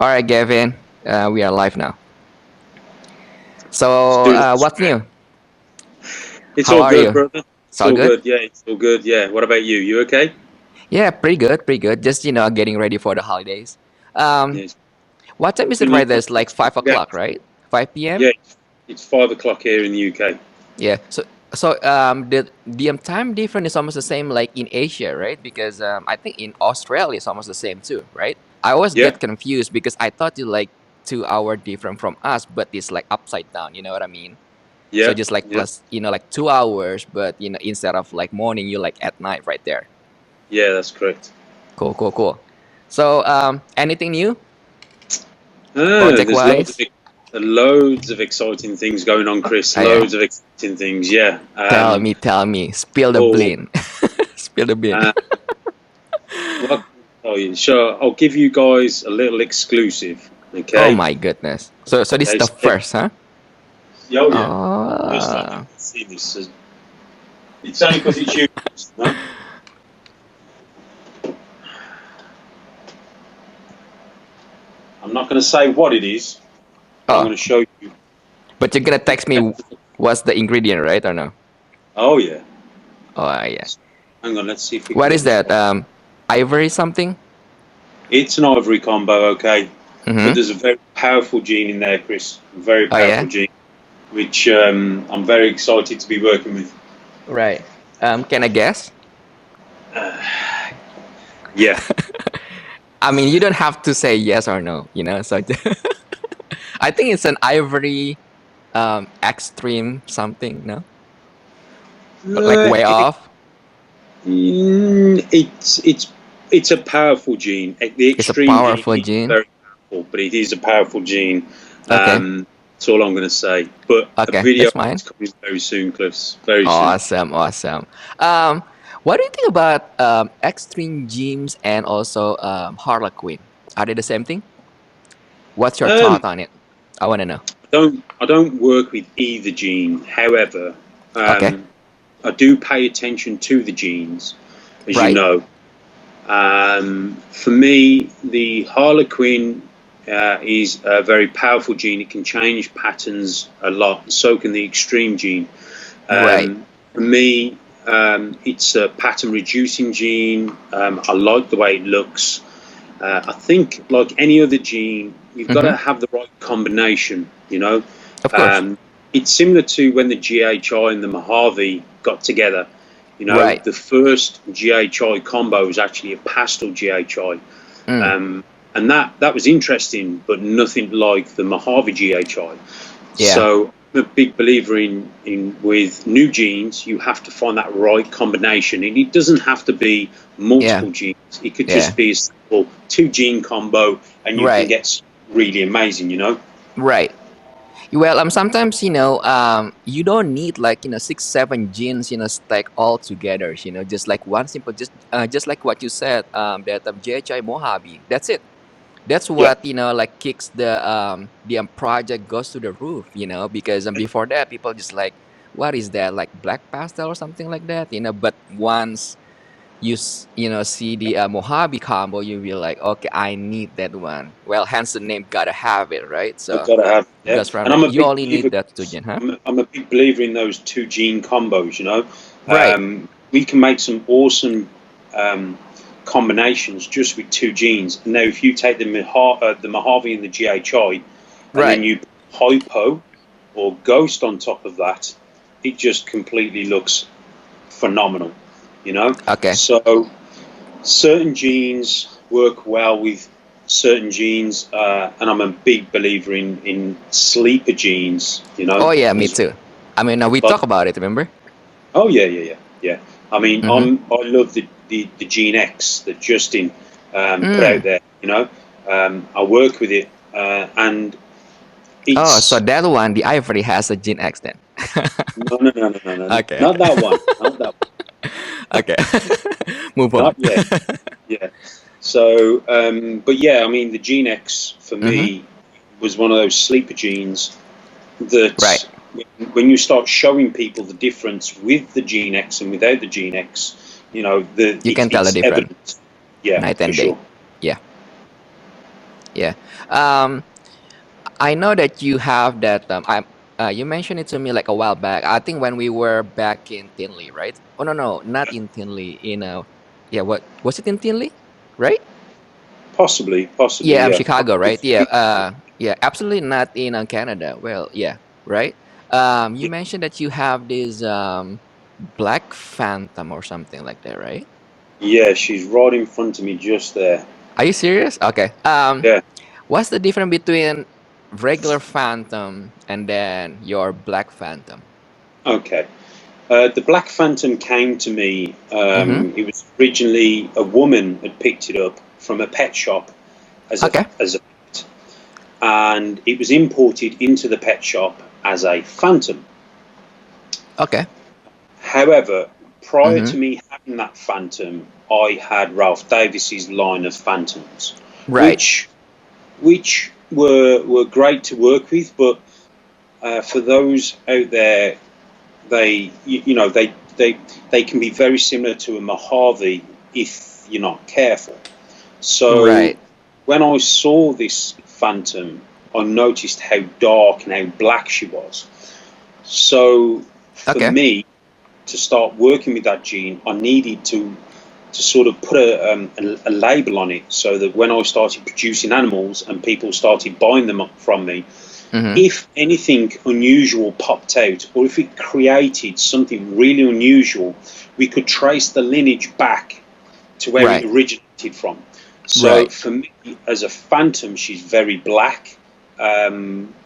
All right, Gavin, we are live now. Let's So, do this. what's new? It's How all are good, you? brother. It's It's all all good? good. Yeah, it's all good. Yeah. What about you? You okay? Yeah, pretty good, pretty good. Just getting ready for the holidays. Um, Yes. what time is it Feeling right there? It's like don't five forget. o'clock, right? 5 p.m. Yeah, it's 5 o'clock here in the UK. Yeah. So the time difference is almost the same like in Asia, right? Because I think in Australia it's almost the same too, right? I always Yeah, get confused because I thought it like 2 hour different from us, but it's like upside down. You know what I mean? So yeah, just like yeah, plus, like 2 hours, but instead of like morning, you like at night right there. yeah. That's correct. Cool, cool, cool. So anything new project There's wise? loads of exciting things going on, Chris. Yeah. Loads of exciting things. Yeah. Tell me, spill the Oh, bean, spill the bean. uh, what? Oh, yeah, sure. I'll give you guys a little exclusive. Oh Okay. my goodness. So this is Okay. the first, huh? Oh yeah. First time you Oh, can see this. It's only because it's you. No? I'm not going to say what it is, but I'm oh, going to show you. but you're gonna text me what's the ingredient, right or no? Oh yeah. Oh yeah. Hang on, let's see if we can What get is this that? one. Ivory something? It's an ivory combo, okay, but Mm-hmm. there's a very powerful gene in there, Chris. A very Oh powerful yeah. gene, which I'm very excited to be working with. Right. Can I guess? Yeah. I mean, you don't have to say yes or no, So I think it's an ivory extreme something, no? Like Uh, way it, off. mm, it's a powerful gene. The It's a extreme gene powerful is gene. very powerful, but it is a powerful gene. Okay. That's all I'm going to say. But a Okay, video that's fine. is coming very soon, Cliffs. Very soon. Awesome, awesome. Um, what do you think about extreme genes and also harlequin? Are they the same thing? What's your Um, thought on it? I want to know. I don't work with either gene. However, Okay. I do pay attention to the genes, as you Right. know. For me, the harlequin is a very powerful gene. It can change patterns a lot. So can the extreme gene. Right. For me, it's a pattern reducing gene. I like the way it looks. I think, like any other gene, you've got Mm-hmm. to have the right combination. You know, Of course. it's similar to when the GHI and the Mojave got together. You know, Right. the first GHI combo was actually a pastel GHI, Mm. and that was interesting, but nothing like the Mojave GHI. Yeah. So I'm a big believer in with new genes, you have to find that right combination, and it doesn't have to be Yeah. multiple genes. It could Yeah. just be a simple 2 gene combo, and you can Right. get really amazing. You know. Right. Well, sometimes you don't need like 6, 7 genes stack all together. Just like one simple, just like what you said. That JHI Mojave. That's it. That's Yeah. what like kicks the project goes to the roof. Because before that people just like, what is that, like black pastel or something like that. But once see the Mojave combo, you will like, okay, I need that one. Well, hence the name, gotta have it, right? I've So got to have, yeah. that's from And it. I'm a You big only believer. need that two gen, huh? I'm a big believer in those 2 gene combos. You know, Right. we can make some awesome combinations just with 2 genes. Now, if you take the Mojave and the GHI, and Right. then you put hypo or ghost on top of that, it just completely looks phenomenal. You know, Okay. so certain genes work well with certain genes, and I'm a big believer in sleeper genes. You know, Oh yeah, me as too. I mean, we but talk about it. Remember? oh yeah. I mean, Mm-hmm. I love the Gene X that Justin put out Mm. there. You know, I work with it, and Oh, so it's that one, the ivory has a Gen X then. no, Okay. not that one, not that one, Okay. Move on. not yet. Yeah. So, but yeah, I mean, the Gene X for Mm-hmm. me was one of those sleeper genes that Right. when you start showing people the difference with the Gene X and without the Gene X, You can tell the it's difference evident. Yeah, night for and day. sure. Yeah. Yeah. Um, I know that you have that. You mentioned it to me like a while back. I think when we were back in Tinley, right? Oh no, no, not in Tinley. Yeah. What was it in Tinley? Right? Possibly, Yeah, yeah. Chicago, right? Yeah. Yeah. Absolutely not in Canada. Well, yeah. Right. You mentioned that you have this black phantom or something like that, right? Yeah, she's right in front of me just there. Are you serious? Okay. Yeah. What's the difference between regular phantom and then your black phantom? Okay. The Black Phantom came to me. Mm-hmm. It was originally a woman had picked it up from a pet shop Okay. as a pet, and it was imported into the pet shop as a phantom. Okay. However, prior Mm-hmm. to me having that phantom, I had Ralph Davis's line of phantoms, Right. which were great to work with, but for those out there, they can be very similar to a Mojave if you're not careful. So Right. when I saw this phantom, I noticed how dark and how black she was. So for Okay. me to start working with that gene, I needed to sort of put a label on it so that when I started producing animals and people started buying them up from me, Mm-hmm. if anything unusual popped out or if it created something really unusual, we could trace the lineage back to where it Right. originated from. So Right. for me, as a phantom, she's very black.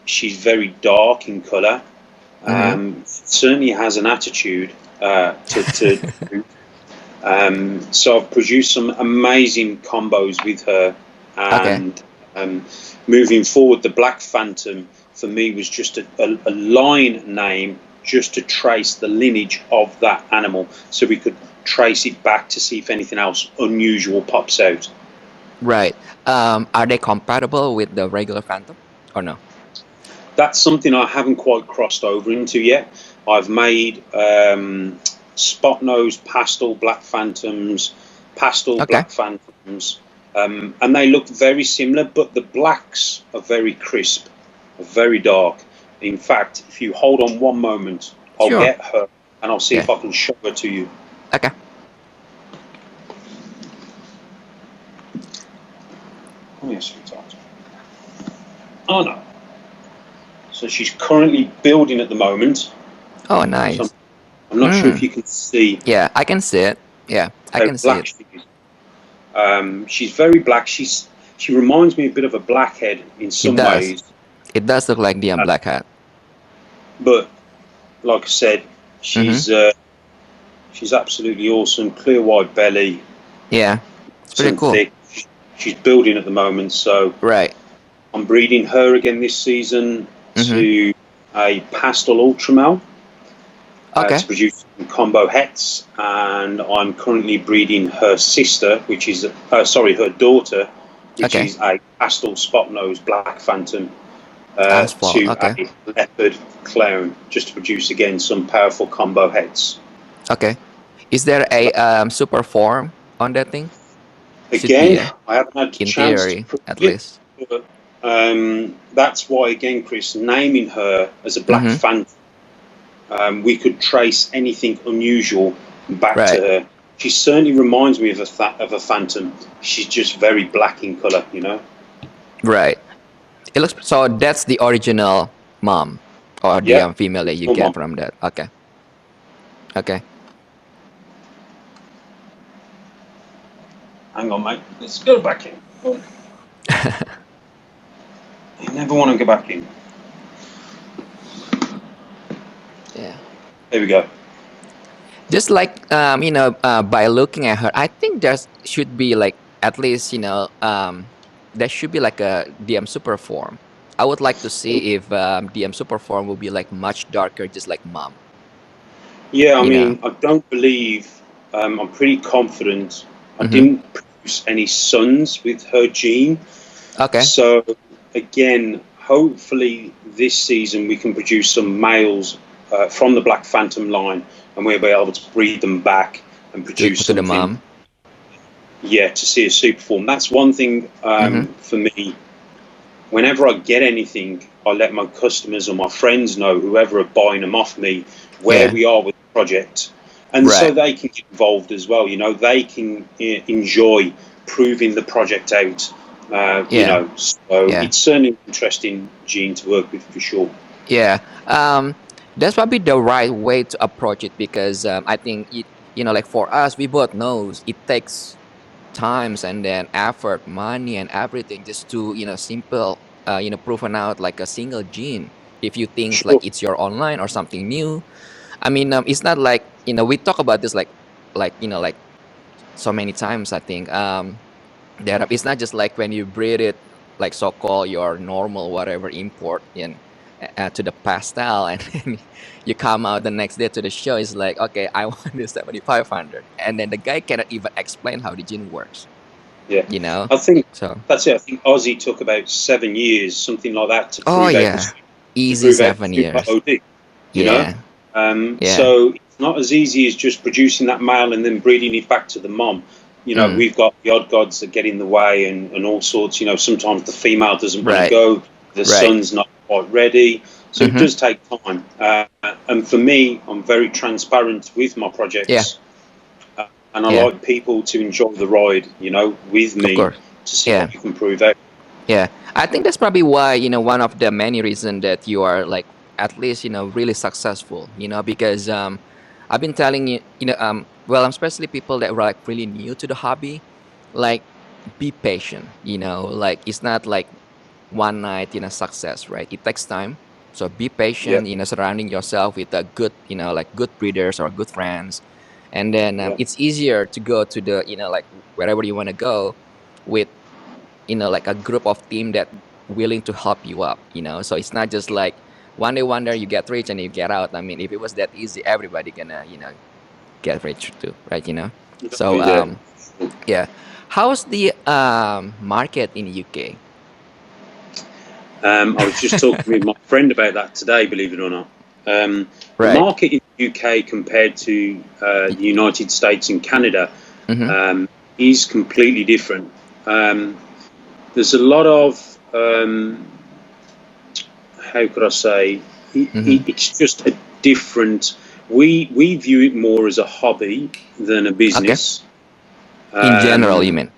She's very dark in colour. Mm-hmm. Certainly has an attitude to so I've produced some amazing combos with her, Okay. and moving forward, the Black Phantom for me was just a line name just to trace the lineage of that animal, so we could trace it back to see if anything else unusual pops out. Right. Are they compatible with the regular phantom or no? That's something I haven't quite crossed over into yet. I've made spot nose pastel black phantoms, pastel Okay. black phantoms, and they look very similar, but the blacks are very crisp, very dark. In fact, if you hold on one moment, I'll Sure. get her and I'll see Yeah. if I can show her to you. Okay. Come here, sweetheart. Oh no. So she's currently building at the moment. Oh, So nice. I'm not sure if Mm. you can see Yeah, I can see it. Yeah, I how can see black it. she is. She's very black. She reminds me a bit of a blackhead in It some does. ways, It does look like the uh, black hat. but like I said, Mm-hmm. she's absolutely awesome. Clear white belly, Yeah, it's pretty and cool. thick. She's building at the moment, so Right. I'm breeding her again this season Mm-hmm. to a pastel ultramel Okay. to produce some combo hets, and I'm currently breeding her sister, which is her daughter, which Okay. is a pastel spot nose black phantom, Asphalt. to Okay. a leopard clown, just to produce again some powerful combo heads. Okay. Is there a super form on that thing? Should be, Again, yeah. I haven't had a In chance to theory, prove at it, least. but that's why, again, Chris, naming her as a black Mm-hmm. phantom, we could trace anything unusual back to Right. her. She certainly reminds me of a phantom. She's just very black in color, you know. Right. It looks so. That's the original mom or the Yeah. female that you Come get on. from that. Okay. Okay. Hang on, mate. Let's go back in. You never want to go back in. Yeah. There we go. Just like by looking at her, I think there should be like at least there should be like a DM super form. I would like to see if DM super form will be like much darker, just like mom. Yeah, I You know. mean, I don't believe. I'm pretty confident. I Mm-hmm. didn't produce any sons with her gene, Okay. so again, hopefully this season we can produce some males from the Black Phantom line, and we'll be able to breed them back and produce To the something. mom. Yeah, to see a super form. That's one thing Mm-hmm. for me. whenever I get anything, I let my customers or my friends know, whoever are buying them off me, where Yeah. we are with the project, and so Right. they can get involved as well. They can enjoy proving the project out. Yeah. So Yeah. it's certainly an interesting gene to work with for sure. Yeah. That's probably the right way to approach it because I think like for us, we both knows it takes times and then effort, money, and everything just to simple proven out like a single gene. If you think like Sure. it's your online or something new, I mean, it's not like we talk about this like so many times. I think that it's not just like when you breed it like so called your normal whatever import in to the pastel and then you come out the next day to the show. It's like, okay, I want this 7500, and then the guy cannot even explain how the gene works. Yeah, You know, I think so that's it. I think Aussie took about 7 years, something like that, to oh prove out yeah, easy the 7 years. super OD. You know, Yeah, yeah. so it's not as easy as just producing that male and then breeding it back to the mom. Mm, We've got the odd gods that get in the way and all sorts. Sometimes the female doesn't want to right, go, the right. son's not quite ready, so it Mm-hmm. does take time. And for me, I'm very transparent with my Yeah, projects, and I yeah. like people to enjoy the ride, with Of me course. to see Yeah. what we can prove out. Yeah, I think that's probably why one of the many reasons that you are like at least really successful. Because I've been telling you, well, especially people that were like really new to the hobby, like be patient. Like it's not like one night success, right? It takes time. So be Yeah, patient. Surrounding yourself with a good like good breeders or good friends, and then yeah. it's easier to go to the like wherever you want to go with like a group of team that willing to help you up, so it's not just like one day wonder you get rich and you get out. I mean, if it was that easy, everybody gonna get rich too, right? So Yeah. yeah, how's the market in UK? I was just talking with my friend about that today, believe it or not. The Right. market in the UK compared to the United States and Canada Mm-hmm. is completely different. There's a lot of, how could I say, Mm-hmm. it's just a different. We view it more as a hobby than a Okay. business. In general, you Um, mean?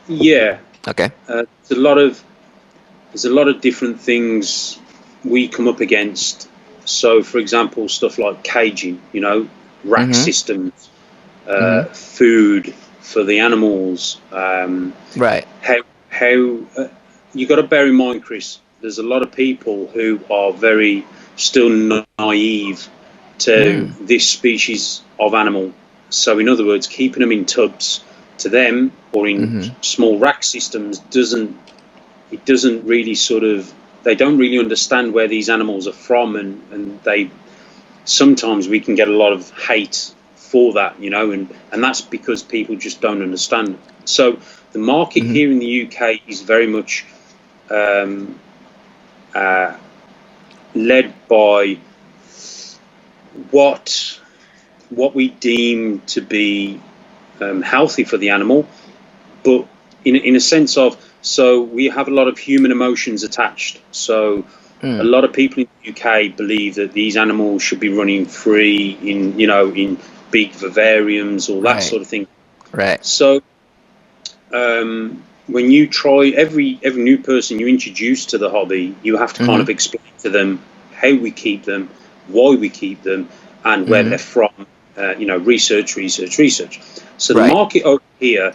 yeah, Okay. there's a lot of different things we come up against. So, for example, stuff like caging, rack Mm-hmm. systems, Mm-hmm. food for the animals. Right. How you got to bear in mind, Chris. There's a lot of people who are very still naive to Mm. this species of animal. So, in other words, keeping them in tubs to them or in Mm-hmm. small rack systems doesn't really they don't really understand where these animals are from, and they sometimes we can get a lot of hate for that, and that's because people just don't understand. So the market Mm-hmm. here in the UK is very much um, led by what we deem to be healthy for the animal, but in a sense of, so we have a lot of human emotions attached. So a Mm. lot of people in the UK believe that these animals should be running free in big vivariums, or that Right. sort of thing. Right. So when you try, every new person you introduce to the hobby, you have to kind Mm-hmm. of explain to them how we keep them, why we keep them, and where Mm-hmm. they're from. Research. So the Right. market over here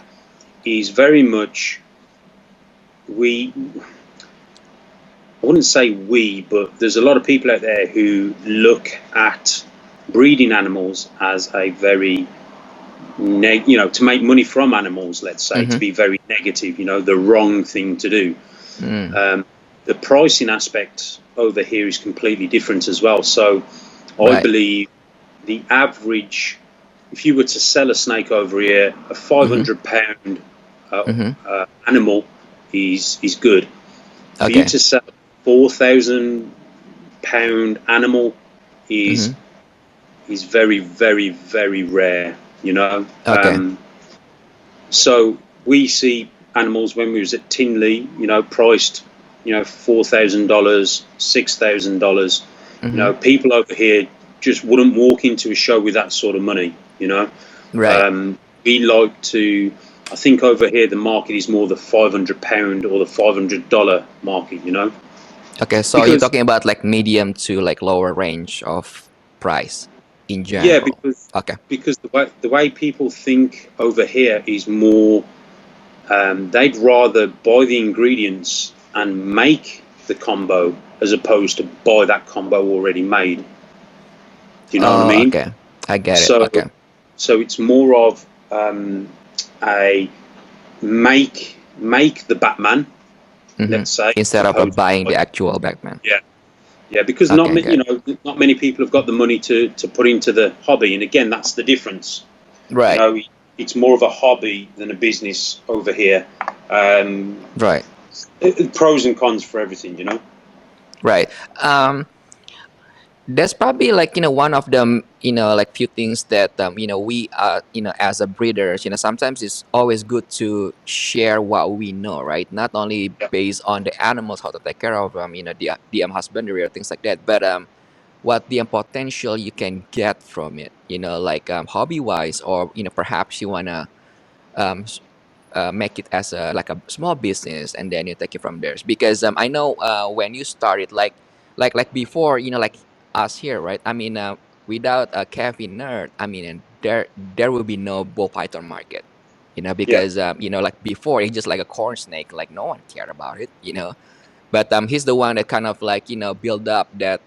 is very much, I wouldn't say we, but there's a lot of people out there who look at breeding animals as a very to make money from animals, let's say, to Mm-hmm. be very negative, the wrong thing to do. Mm. The pricing aspect over here is completely different as well. So I Right. believe the average, if you were to sell a snake over here, a Mm-hmm. £500 Mm-hmm. animal is good. For you Okay. to sell a £4,000 animal is Mm-hmm. very, very, very rare. Okay. So we see animals when we was at Tinley, priced $4,000, $6,000. Mm-hmm. People over here just wouldn't walk into a show with that sort of money. Right. We like to. I think over here the market is more the £500 or the $500 market. Okay, so you're Because talking about like medium to like lower range of price in yeah, general. Okay. because the way people think over here is more. They'd rather buy the ingredients and make the combo as opposed to buy that combo already made. Do you know what I Oh, mean? okay. I get it. So, Okay. so it's more of a make the Batman, Mm-hmm. let's say, as Instead of opposed buying to the actual Batman. yeah, because Okay, got it. not many people have got the money to put into the hobby, and again, that's the difference. You Right. know, it's more of a hobby than a business over here. Right. Pros and cons for everything. Right. That's probably like one of them like few things that we as a breeders sometimes it's always good to share what we know, right? Not only Yeah, based on the animals, how to take care of them, the husbandry or things like that, but what the potential you can get from it, like hobby wise, or perhaps you wanna um, s- make it as a like a small business, and then you take it from there. Because I know when you started, like before, like us here, right? I mean, without a Kevin nerd, I mean, and there will be no ball python market, yeah, because like before it's just like a corn snake, like no one cared about it. But he's the one that kind of like build up that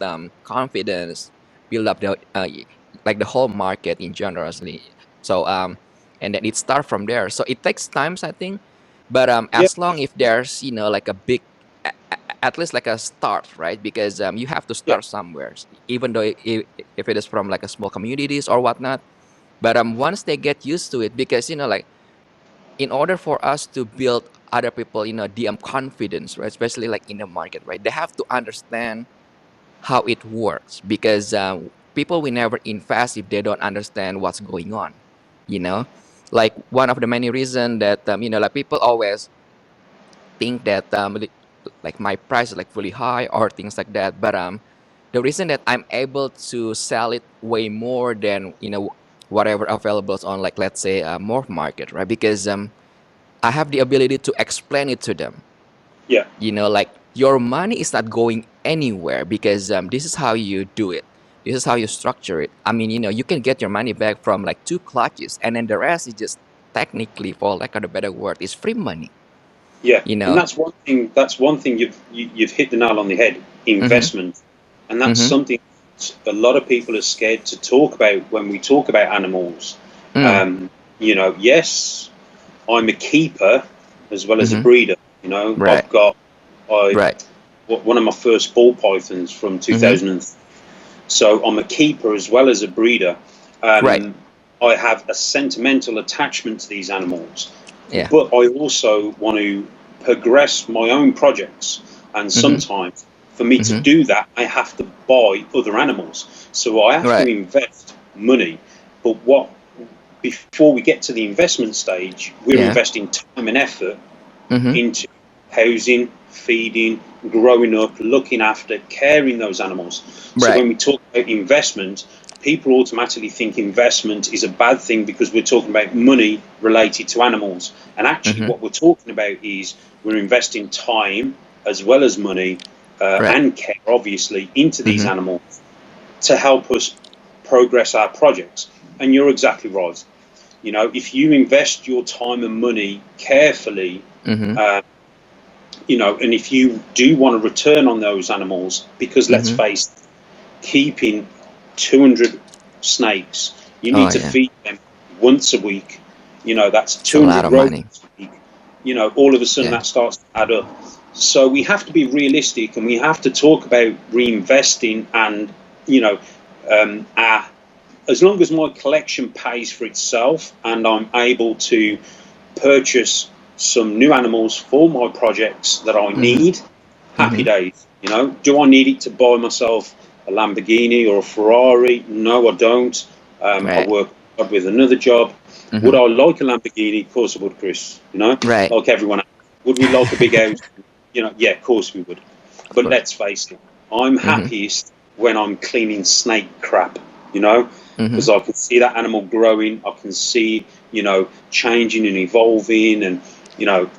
confidence, build up the like the whole market in generously. So and then it start from there. So it takes times, I think, but yeah, as long if there's like a big at least like a start, right? Because you have to yeah, start somewhere, even though if it is from like a small communities or whatnot. But once they get used to it, because like in order for us to build other people DM confidence, right? Especially like in the market, right? They have to understand how it works, because people will never invest if they don't understand what's going on, you know like one of the many reasons that like people always think that like my price is like really high or things like that. But the reason that I'm able to sell it way more than whatever available on, like, let's say morph market, right? Because I have the ability to explain it to them. yeah, Like, your money is not going anywhere, because this is how you do it. This is how you structure it. I mean, you can get your money back from like two clutches, and then the rest is just technically, for lack of a better word, is free money. yeah. You And know. that's one thing. That's one thing you've hit the nail on the head. Mm-hmm. Investment, and that's Mm-hmm. something a lot of people are scared to talk about when we talk about animals. Mm. Yes, I'm a keeper as well as a Mm-hmm. breeder. Right. I've got I Right. one of my first ball pythons from Mm-hmm. 2000. So I'm a keeper as well as a breeder. Right. I have a sentimental attachment to these animals, Yeah. but I also want to progress my own projects. And Mm-hmm. sometimes, for me to Mm-hmm. do that, I have to buy other animals. So I have to Right. invest money. But before we get to the investment stage, we're Yeah. investing time and effort Mm-hmm. into housing, feeding, growing up, looking after, caring those animals. So Right. when we talk about investment, people automatically think investment is a bad thing because we're talking about money related to animals. And actually, Mm-hmm. what we're talking about is we're investing time as well as money Right. and care, obviously, into these Mm-hmm. animals to help us progress our projects. And you're exactly right. If you invest your time and money carefully, Mm-hmm. uh, and if you do want a return on those animals, because let's Mm-hmm. face it, keeping 200 snakes, you Oh need to yeah. feed them once a week. That's It's a lot 200 of money. rodents a week. All of a sudden Yeah. that starts to add up. So we have to be realistic, and we have to talk about reinvesting. And as long as my collection pays for itself, and I'm able to purchase some new animals for my projects that I Mm-hmm. need, happy Mm-hmm. days. Do I need it to buy myself a Lamborghini or a Ferrari? No, I don't. I Right. work with another job. Mm-hmm. Would I like a Lamborghini? Of course I would, Chris. Right. Like everyone else. Would we like a big house? you know, yeah, of course we would. Of But course. let's face it, I'm happiest when I'm cleaning snake crap, you know, because I can see that animal growing. I can see, you know, changing and evolving, and you know,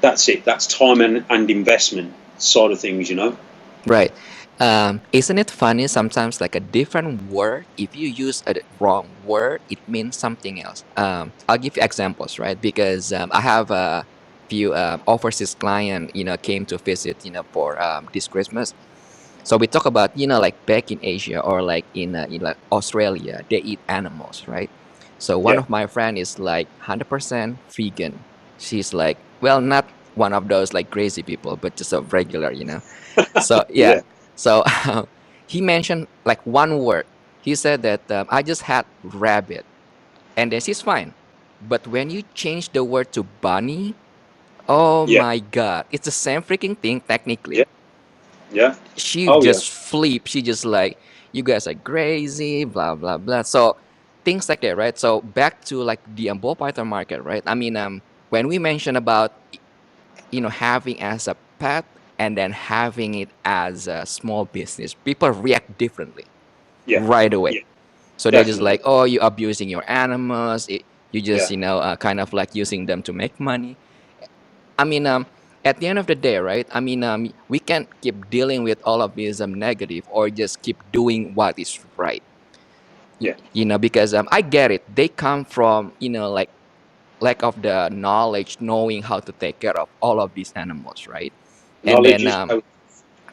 that's it. That's time and investment side of things, you know. Right. Isn't it funny sometimes like a different word, if you use a wrong word, it means something else. I'll give you examples, right? Because I have a few overseas client, came to visit, for this Christmas. So we talk about, like back in Asia or like in like Australia, they eat animals, right? So one Yeah, of my friend is like 100% vegan. She's like, well, not one of those like crazy people, but just a regular. So yeah, yeah, so he mentioned like one word. He said that I just had rabbit, and then she's fine. But when you change the word to bunny, oh yeah, my god, it's the same freaking thing yeah, technically. yeah. She Oh yeah, just flipped. She just like, you guys are crazy, blah blah blah. So things like that, right? So back to like the ball python market, right? I mean, when we mention about having as a pet and then having it as a small business, people react differently yeah, right away. yeah. So they're just Definitely. like, oh, you're abusing your animals. You just Yeah, kind of like using them to make money. I mean, at the end of the day, right? I mean, we can't keep dealing with all of these negative or just keep doing what is right. yeah. Because I get it. They come from like lack of the knowledge, knowing how to take care of all of these animals, right? And Knowledge then is power.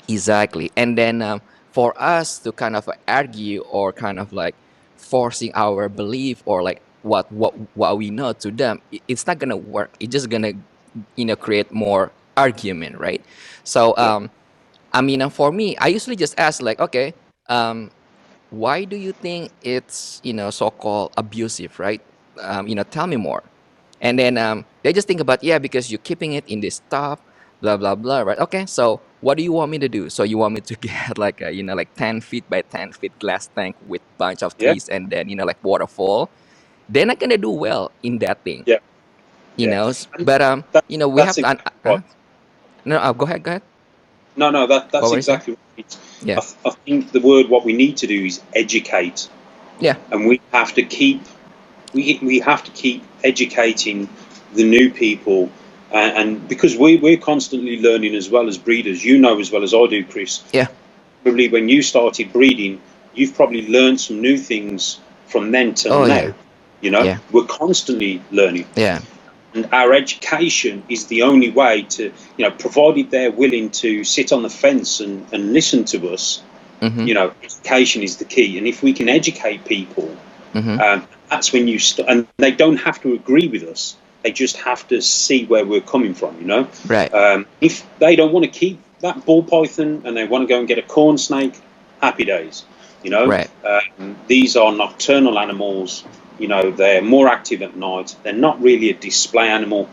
exactly, and then for us to kind of argue or kind of like forcing our belief or like what we know to them, it's not gonna work. It's just gonna create more argument, right? So Yeah, I mean, for me, I usually just ask like, okay, um, why do you think it's so-called abusive, right? Tell me more. And then they just think about, yeah, because you're keeping it in this tub, blah blah blah, right? Okay, so what do you want me to do? So you want me to get like a like 10 feet by 10 feet glass tank with bunch of yeah, trees and then like waterfall? They're not gonna do well in that thing, yeah, yeah. And but we that's have to exactly right. no, go ahead. No, no, What that's were you saying? exactly right. Yeah, I think the word what we need to do is educate, yeah. and we have to keep educating the new people, and because we're constantly learning as well as breeders. You know as well as I do, Chris. Yeah. Probably when you started breeding, you've probably learned some new things from then till Oh now. yeah. You know, Yeah. we're constantly learning. Yeah. And our education is the only way to, provided they're willing to sit on the fence and listen to us, Mm-hmm. education is the key. And if we can educate people, Mm-hmm. that's when you start. And they don't have to agree with us. They just have to see where we're coming from, Right. If they don't want to keep that ball python and they want to go and get a corn snake, happy days. Right. These are nocturnal animals. They're more active at night. They're not really a display animal,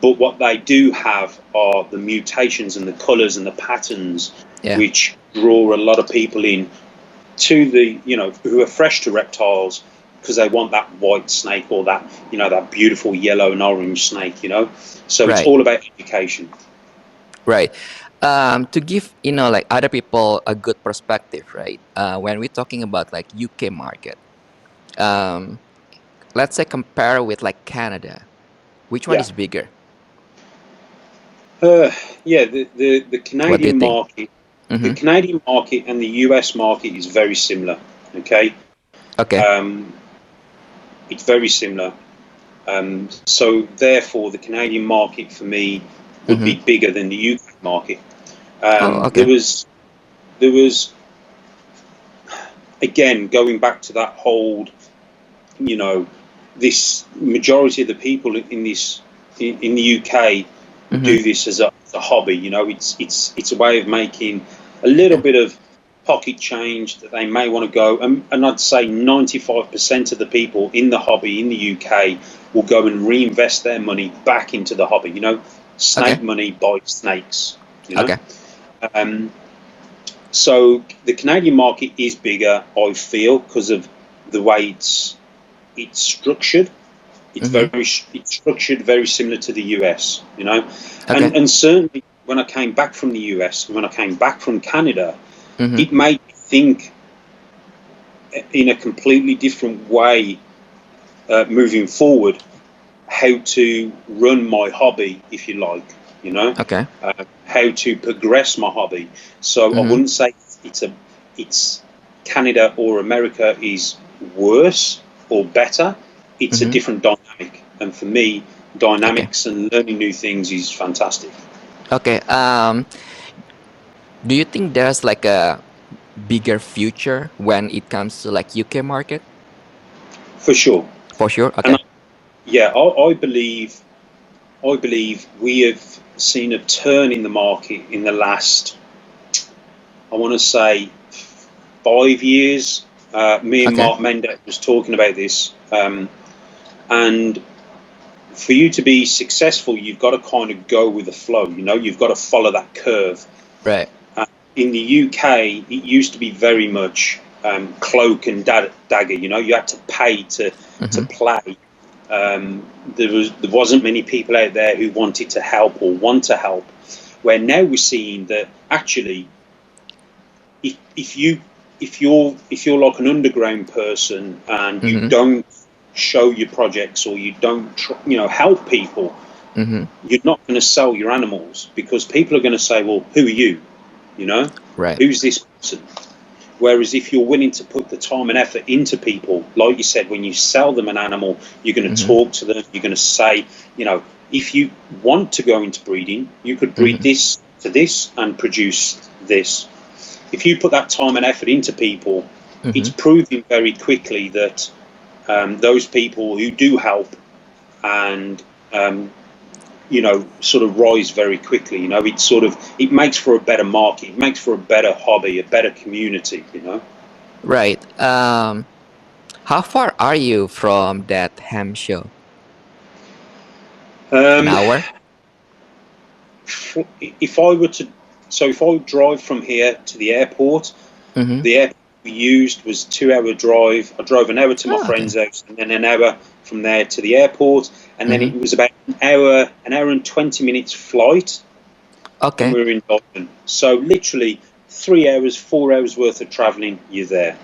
but what they do have are the mutations and the colours and the patterns, Yeah. which draw a lot of people in to the, who are fresh to reptiles because they want that white snake or that, that beautiful yellow and orange snake, So it's Right. all about education. Right. To give like other people a good perspective, right? When we're talking about like UK market, um, let's say compare with like Canada, which one Yeah. is bigger? Yeah, the What do you Canadian think? market, the Mm-hmm. Canadian market and the US market is very similar. Okay, Okay. um, it's very similar. So therefore, the Canadian market for me would be Mm-hmm. bigger than the UK market. Oh, There okay. was again going back to that whole, this majority of the people in the UK Mm-hmm. do this as a hobby. It's a way of making a little Yeah. bit of pocket change that they may want to go. And I'd say 95% of the people in the hobby in the UK will go and reinvest their money back into the hobby. Okay. Snake money buys snakes. Okay. Um, so the Canadian market is bigger, I feel, because of the way it's structured. It's Mm-hmm. it's structured very similar to the US, Okay. and certainly when I came back from the US, when I came back from Canada, Mm-hmm. it made me think in a completely different way moving forward how to run my hobby, if you like, you know, Okay. how to progress my hobby. So I Mm-hmm. wouldn't say it's Canada or America is worse or better. It's a Mm-hmm. different dynamic, and for me, Okay. dynamics and learning new things is fantastic. Okay. Do you think there's like a bigger future when it comes to like UK market? For sure. For sure. And Okay. yeah, I believe we have seen a turn in the market in the last, I want to say, 5 years. Me and Okay. Mark Mendet was talking about this, and for you to be successful, you've got to kind of go with the flow. You know, you've got to follow that curve. Right. In the UK, it used to be very much cloak and dagger. You know, you had to pay to Mm-hmm. play. There wasn't many people out there who wanted to help or want to help. Where now we're seeing that actually, if you're like an underground person and you Mm-hmm. don't show your projects or you don't help people, Mm-hmm. you're not going to sell your animals because people are going to say, well, who are you? You know, Right. who's this person? Whereas if you're willing to put the time and effort into people, like you said, when you sell them an animal, you're going to Mm-hmm. talk to them. You're going to say, if you want to go into breeding, you could breed Mm-hmm. this to this and produce this. If you put that time and effort into people, it's Mm-hmm. proving very quickly that those people who do help and sort of rise very quickly. It makes for a better market, it makes for a better hobby, a better community. Right. How far are you from that ham show? An Um, hour? if I were to, so if I drive from here to the airport, Mm-hmm. the airport we used was 2 hour drive. I drove an hour to my Oh, okay. friend's house and then an hour from there to the airport, and then Mm-hmm. it was about an hour and 20 minutes flight, and Okay. we were in Dublin. So literally 3 hours, 4 hours worth of traveling, you're there.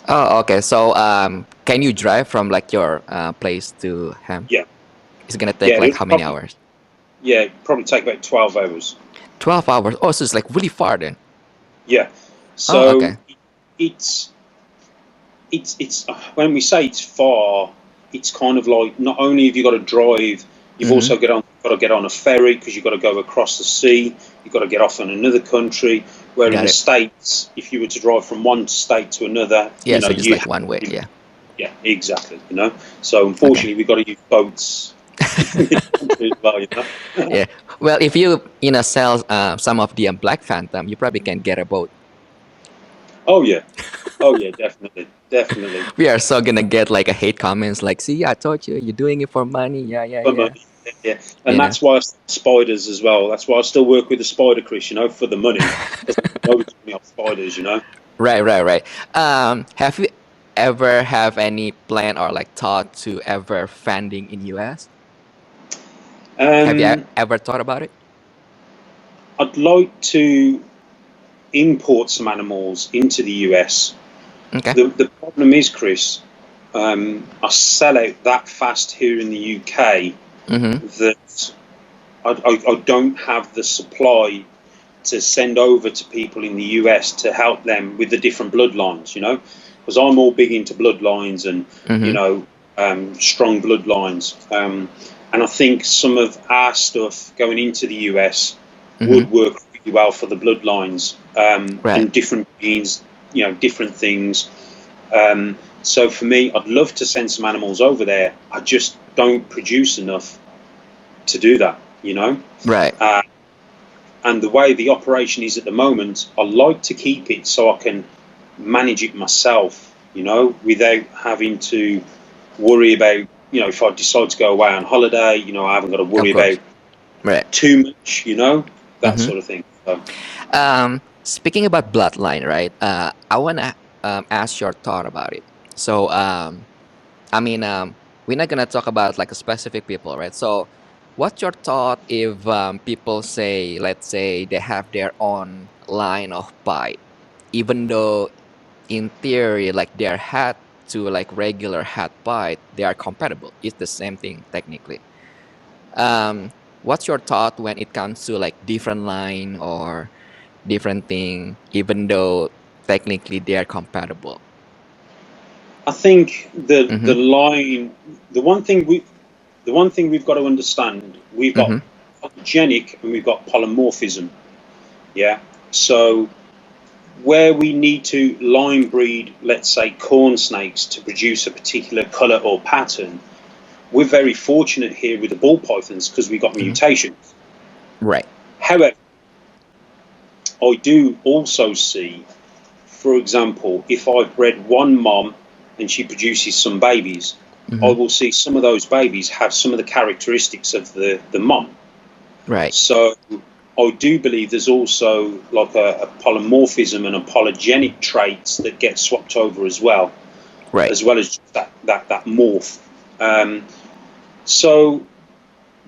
Oh, okay. So, can you drive from like your place to ham? Yeah, It's gonna yeah, take like how many hours? it'd probably take about 12 hours. 12 hours. Oh, so it's like really far then. Yeah, Oh, so okay. it's it's when we say it's far, it's kind of like not only have you got to drive, you've Mm-hmm. also got to get on a ferry because you've got to go across the sea. You've got to get off in another country. Where in Got the it. States, if you were to drive from one state to another, Yeah. So just you like one way. have, Yeah. yeah, exactly. So Okay. unfortunately, we've got to use boats as well. Yeah. Well, if you sell some of the Black Phantom, you probably can get a boat. Oh yeah, oh yeah, definitely, definitely. We are so gonna get like a hate comments like, "See, I told you, you're doing it for money." Yeah, yeah, For yeah. money, yeah, and You know. that's why I spiders as well. That's why I still work with the spider, Chris. For the money, there's loads of money off spiders. Right, right, right. Have you ever have any plan or like thought to ever funding in US? Have you Um, ever thought about it? I'd like to import some animals into the US. Okay. The problem is, Chris, I sell out that fast here in the UK Mm-hmm. that I don't have the supply to send over to people in the US to help them with the different bloodlines, because I'm all big into bloodlines and, Mm-hmm. strong bloodlines. And I think some of our stuff going into the US Mm-hmm. would work really well for the bloodlines Right. and different genes, different things. So for me, I'd love to send some animals over there. I just don't produce enough to do that. Right. And the way the operation is at the moment, I like to keep it so I can manage it myself, without having to worry about, if I decide to go away on holiday, I haven't got to Of worry course. about Right. too much, that Mm-hmm. sort of thing. So, Speaking about bloodline, right? I wanna ask your thought about it. So, I mean, we're not gonna talk about like a specific people, right? So, What's your thought if people say, let's say, they have their own line of bite, even though in theory, like their hat to like regular hat bite, they are compatible. It's the same thing technically. What's your thought when it comes to like different line or different thing, even though technically they are compatible? I think the Mm-hmm. line, the one thing we've got to understand, we've got Mm-hmm. polygenic and we've got polymorphism. Yeah. So where we need to line breed, let's say, corn snakes to produce a particular color or pattern, we're very fortunate here with the ball pythons because we got Mm-hmm. mutations. Right. However, I do also see, for example, if I've bred one mom and she produces some babies, I Mm-hmm. will see some of those babies have some of the characteristics of the mom. Right. So I do believe there's also like a polymorphism and a polygenic traits that get swapped over as well Right. as just that morph. So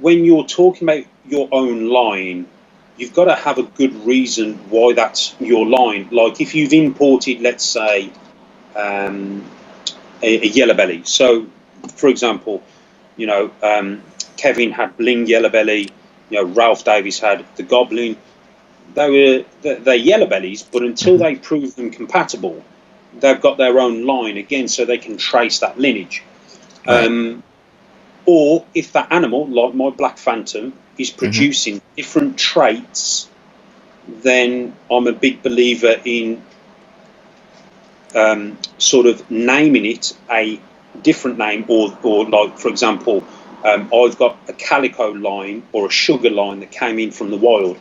when you're talking about your own line, you've got to have a good reason why that's your line. Like if you've imported, let's say, a yellow belly. So, for example, Kevin had bling yellow belly. Ralph Davis had the goblin. They're yellow bellies, but until Mm-hmm. they prove them compatible, they've got their own line again, so they can trace that lineage. Right. Or if that animal, like my black phantom, is Mm-hmm. producing different traits, then I'm a big believer in sort of naming it a different name, or like, for example, I've got a calico line or a sugar line that came in from the wild.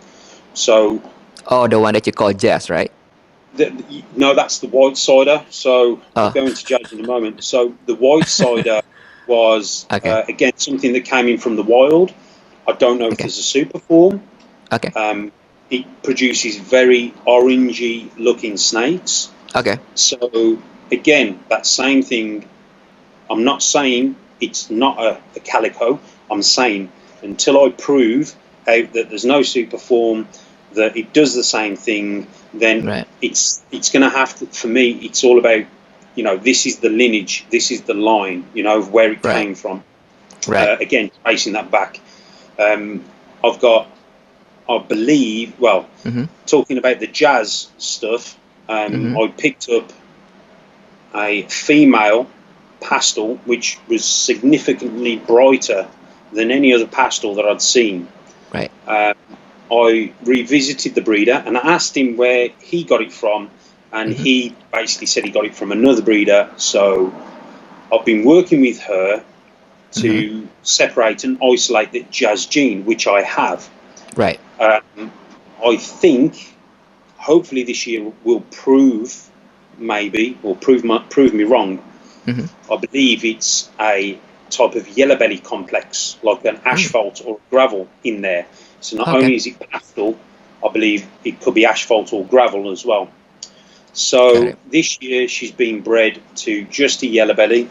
So Oh, the one that you call Jazz, right? no, that's the white cider. So I'll Oh, go into judge in a moment. So the white cider was okay. again something that came in from the wild. I don't know if Okay. there's a super form. Okay. It produces very orangey looking snakes. Okay. So again, that same thing. I'm not saying it's not a calico. I'm saying until I prove out that there's no super form, that it does the same thing, then Right. it's going to have to. For me, it's all about, this is the lineage, this is the line, of where it Right. came from. Right. Again, tracing that back. I've got, I believe, Mm-hmm. talking about the jazz stuff, Mm-hmm. I picked up a female pastel which was significantly brighter than any other pastel that I'd seen. Right. I revisited the breeder and I asked him where he got it from, and Mm-hmm. he basically said he got it from another breeder. So I've been working with her Mm-hmm. to separate and isolate the jazz gene, which I have. Right. I think hopefully this year will prove, maybe, or prove me wrong. Mm-hmm. I believe it's a type of yellow belly complex, like an asphalt or gravel in there. So not Okay. only is it pastel, I believe it could be asphalt or gravel as well. Got So it. this year she's been bred to just a yellow belly,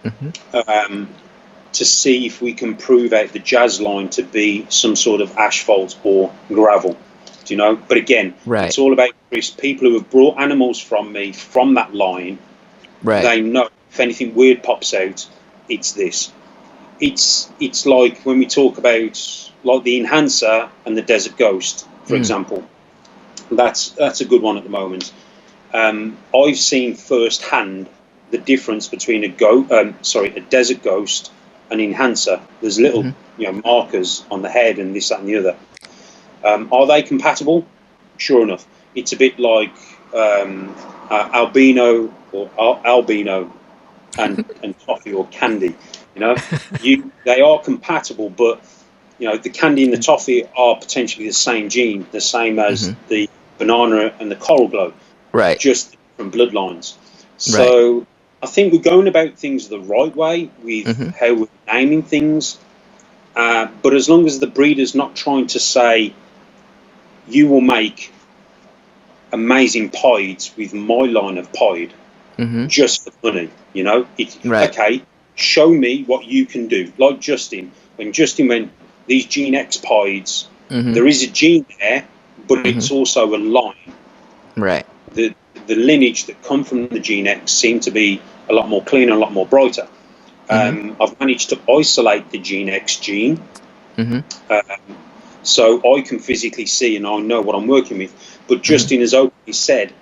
Mm-hmm. to see if we can prove out the jazz line to be some sort of asphalt or gravel. But again, Right. it's all about Chris. People who have brought animals from me from that line, Right. they know if anything weird pops out, it's this. It's like when we talk about like the enhancer and the desert ghost, for example. That's a good one at the moment. I've seen firsthand the difference between a desert ghost and enhancer. There's little Mm-hmm. markers on the head and this, that, and the other. Are they compatible? Sure enough, it's a bit like albino or albino and toffee or candy. They are compatible, but the candy and the toffee are potentially the same gene, the same as Mm-hmm. the banana and the coral glow, Right. just from bloodlines. Right. So I think we're going about things the right way with Mm-hmm. how we're naming things. But as long as the breeder's not trying to say, you will make amazing pieds with my line of pied Mm-hmm. just for money, Right. okay, show me what you can do. Like Justin, when Justin went, these gene X pieds, Mm-hmm. there is a gene there, but Mm-hmm. it's also a line. Right. The lineage that come from the gene X seem to be a lot more cleaner, a lot more brighter. I've managed to isolate the gene X gene, so I can physically see and I know what I'm working with. But Justin has openly said,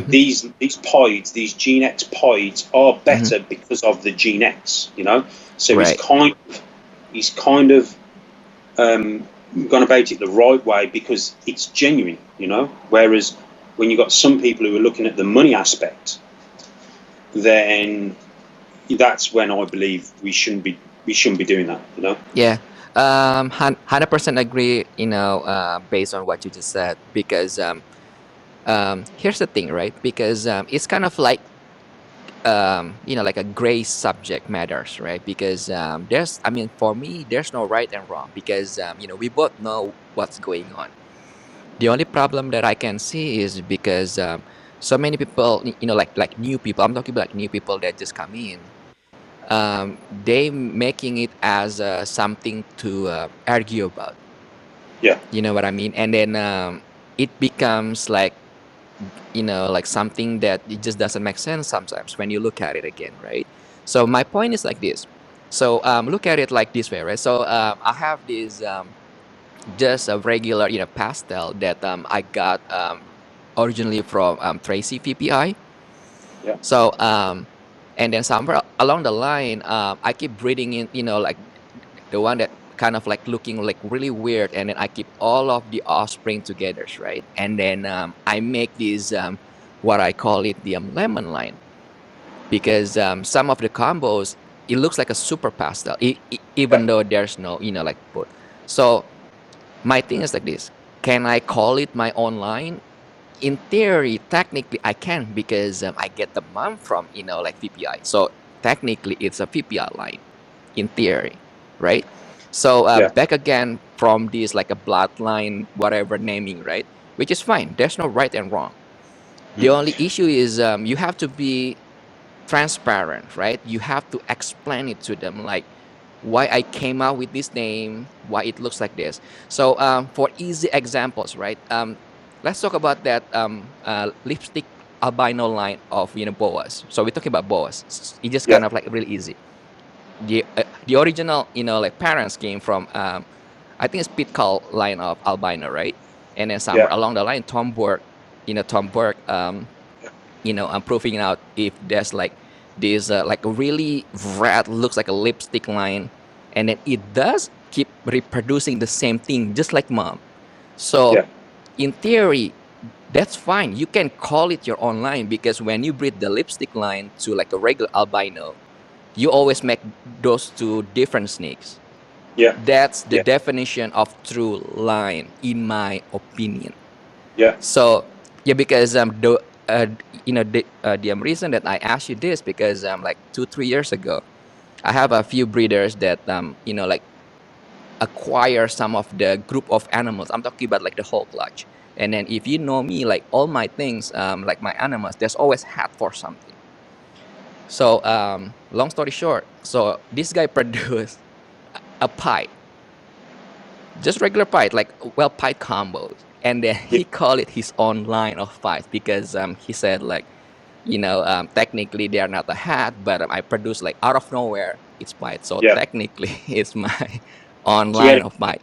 these pieds, these gene X pieds, are better because of the gene X. So Right. he's kind of gone about it the right way because it's genuine. Whereas when you've got some people who are looking at the money aspect, then that's when I believe we shouldn't be doing that. Yeah. 100% agree, based on what you just said, because here's the thing, right? Because it's kind of like, like a gray subject matters, right? Because for me, there's no right and wrong because, we both know what's going on. The only problem that I can see is because so many people, like new people, I'm talking about like new people that just come in, they making it as something to argue about. Yeah. You know what I mean? And then it becomes like, like something that it just doesn't make sense sometimes when you look at it again, right? So my point is like this. So look at it like this way, right? So I have this just a regular, pastel that I got originally from Tracy PPI. Yeah. So and then somewhere along the line, I keep breeding in, like the one that kind of like looking like really weird, and then I keep all of the offspring together, right? And then I make this what I call it the lemon line, because some of the combos, it looks like a super pastel, even Yeah. though there's no, like both. So my thing is like this: can I call it my own line? In theory, technically, I can, because I get the mom from, like VPI. So technically, it's a VPI line in theory, right? So Yeah. back again from this like a bloodline, whatever naming, right? Which is fine. There's no right and wrong. The only issue is you have to be transparent, right? You have to explain it to them, like why I came out with this name, why it looks like this. So for easy examples, right? Let's talk about that lipstick albino line of, boas. So we're talking about boas. It's just Yeah. kind of like really easy. The original, like parents came from I think it's Pitcal line of albino, right? And then somewhere Yeah. along the line, Tom Burke, I'm proving out if there's like this like a really red, looks like a lipstick line, and then it does keep reproducing the same thing just like mom. So Yeah. in theory, that's fine. You can call it your own line, because when you breed the lipstick line to like a regular albino, you always make those two different snakes. Yeah. That's the Yeah. definition of true line, in my opinion. Yeah. So yeah, because the reason that I asked you this, because like 2-3 years ago, I have a few breeders that like acquire some of the group of animals. I'm talking about like the whole clutch. And then if you know me, like all my things, like my animals, there's always hat for something. So long story short, so this guy produced a pipe, just regular pipe, like well pipe combos, and then Yeah. he called it his own line of pipes, because he said like, technically they are not a hat, but I produce like out of nowhere it's pipe, so Yeah. technically it's my own So we had line a of pipe.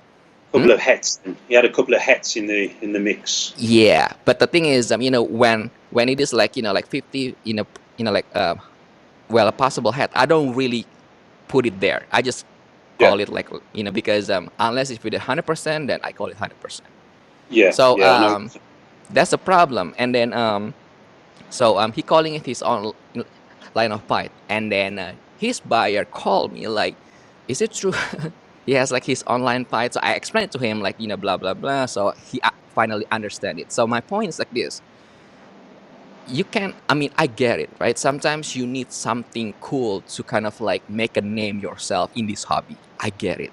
Hmm? couple of hets. He had a couple of hets in the mix. Yeah, but the thing is, when it is like, like 50, like well, a possible hat, I don't really put it there. I just Yeah. call it like, because unless it's with 100%, then I call it 100%. Yeah. So Yeah. I know. that's a problem. And then so he calling it his own line of pipe, and then his buyer called me like, is it true? He has like his online pipe. So I explained to him like, blah blah blah. So he finally understand it. So my point is like this: you can, I get it, right? Sometimes you need something cool to kind of like make a name yourself in this hobby. I get it.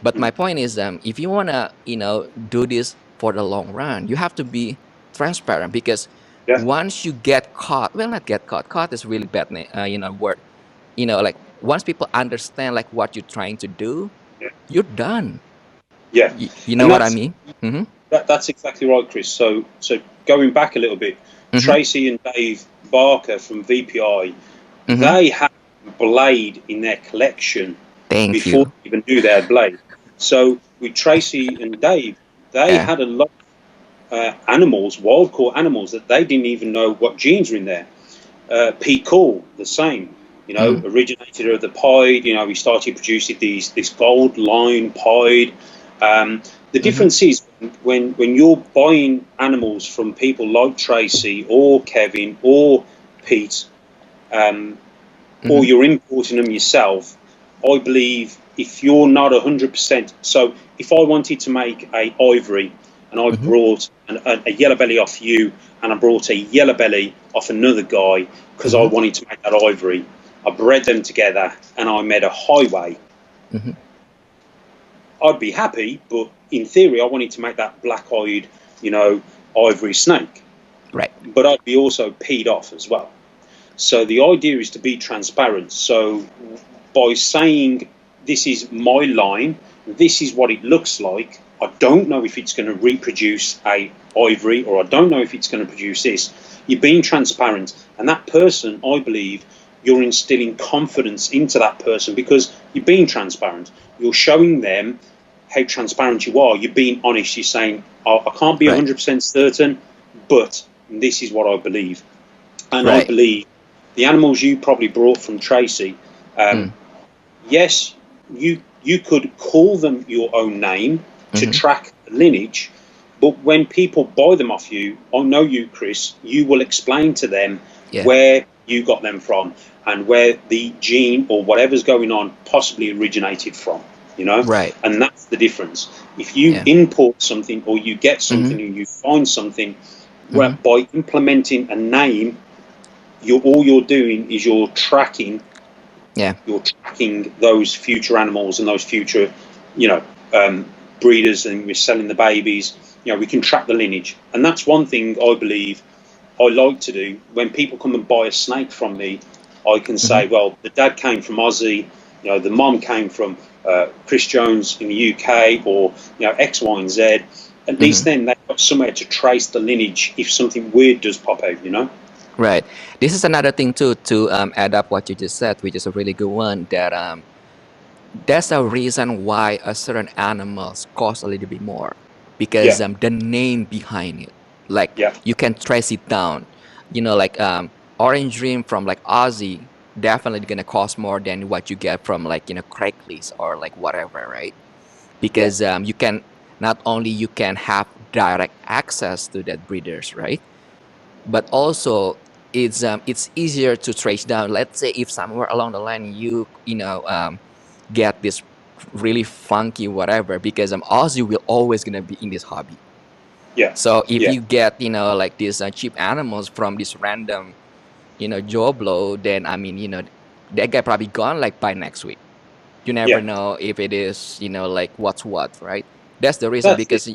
But my point is, if you wanna, do this for the long run, you have to be transparent, because Yeah. once you get caught, well, not get caught. Caught is really bad, word. Like once people understand like what you're trying to do, Yeah. you're done. Yeah, You know and what I mean? Mm-hmm. that's exactly right, Chris. So going back a little bit, Mm-hmm. Tracy and Dave Barker from VPI, Mm-hmm. they had Blade in their collection Thank before you. they even knew they had Blade. So with Tracy and Dave, they Yeah. had a lot of animals, wild caught animals, that they didn't even know what genes were in there. Pete Call, the same. Mm-hmm. Originator of the pied. He started producing this gold line pied. The Mm-hmm. difference is when you're buying animals from people like Tracy or Kevin or Pete, or Mm-hmm. you're importing them yourself. I believe if you're not 100%, so if I wanted to make a ivory and I Mm-hmm. brought a yellow belly off you and I brought a yellow belly off another guy because I Mm-hmm. wanted to make that ivory, I bred them together and I made a highway, Mm-hmm. I'd be happy, but in theory I wanted to make that black-eyed, ivory snake, Right. but I'd be also peed off as well. So the idea is to be transparent. So by saying this is my line, this is what it looks like, I don't know if it's going to reproduce a ivory or I don't know if it's going to produce this, you're being transparent. And that person, I believe, you're instilling confidence into that person because you're being transparent. You're showing them how transparent you are. You're being honest. You're saying, I can't be Right. 100% certain, but this is what I believe. And I Right. believe the animals you probably brought from Tracy, Mm. yes, you could call them your own name to Mm-hmm. track the lineage, but when people buy them off you, I know you, Chris, you will explain to them Yeah. where you got them from and where the gene or whatever's going on possibly originated from, Right. and that's the difference. If you Yeah. import something or you get Mm-hmm. something and you find something, Mm-hmm. by implementing a name, all you're doing is Yeah. you're tracking those future animals and those future, you know, breeders, and we're selling the babies. We can track the lineage, and that's one thing I believe I like to do. When people come and buy a snake from me, I can Mm-hmm. say, well, the dad came from Aussie, the mom came from Chris Jones in the UK, or X, Y, and Z. At Mm-hmm. least then they've got somewhere to trace the lineage if something weird does pop out. Right. This is another thing too to add up what you just said, which is a really good one. That That's a reason why a certain animals cost a little bit more because Yeah, the name behind it, like yeah, you can trace it down. Like Orange Dream from like Aussie definitely gonna cost more than what you get from like Craigslist or like whatever, right? yeah. Because you can not only you can have direct access to that breeders, right? But also it's easier to trace down. Let's say if somewhere along the line you get this really funky whatever, because Aussie will always gonna be in this hobby. Yeah, So if yeah, you get like these cheap animals from this random Joe Blow, then I mean that guy probably gone like by next week. You never yeah. know if it is like what's what, right? That's the reason That's it. because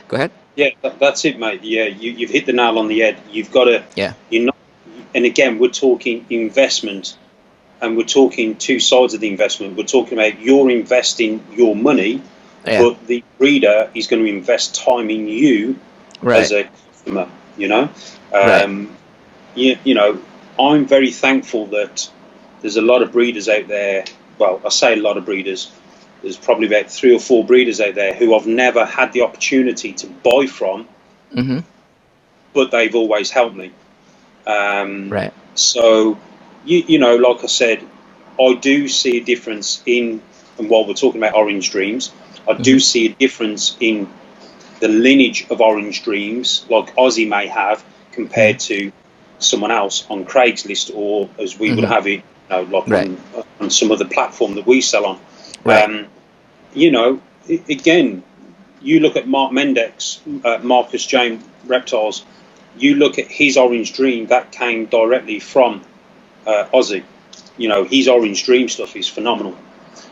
go ahead. Yeah, that's it, mate. Yeah, you've hit the nail on the head. You've got to, Yeah. you're not, and again, we're talking investment, and we're talking two sides of the investment. We're talking about you're investing your money, Yeah. but the breeder is going to invest time in you as Right. a customer. Right. Um, I'm very thankful that there's a lot of breeders out there. Well, I say a lot of breeders. There's probably about 3 or 4 breeders out there who I've never had the opportunity to buy from, Mm-hmm. but they've always helped me. Um, Right. so, like I said, I do see a difference and while we're talking about Orange Dreams, I Mm-hmm. do see a difference in the lineage of Orange Dreams, like Aussie may have, Mm-hmm. compared to someone else on Craigslist, or as we would Mm-hmm. have it, like Right. on some other platform that we sell on. Right. Um, again, you look at Mark Mendex, Marcus James Reptiles, you look at his Orange Dream, that came directly from Aussie. His Orange Dream stuff is phenomenal.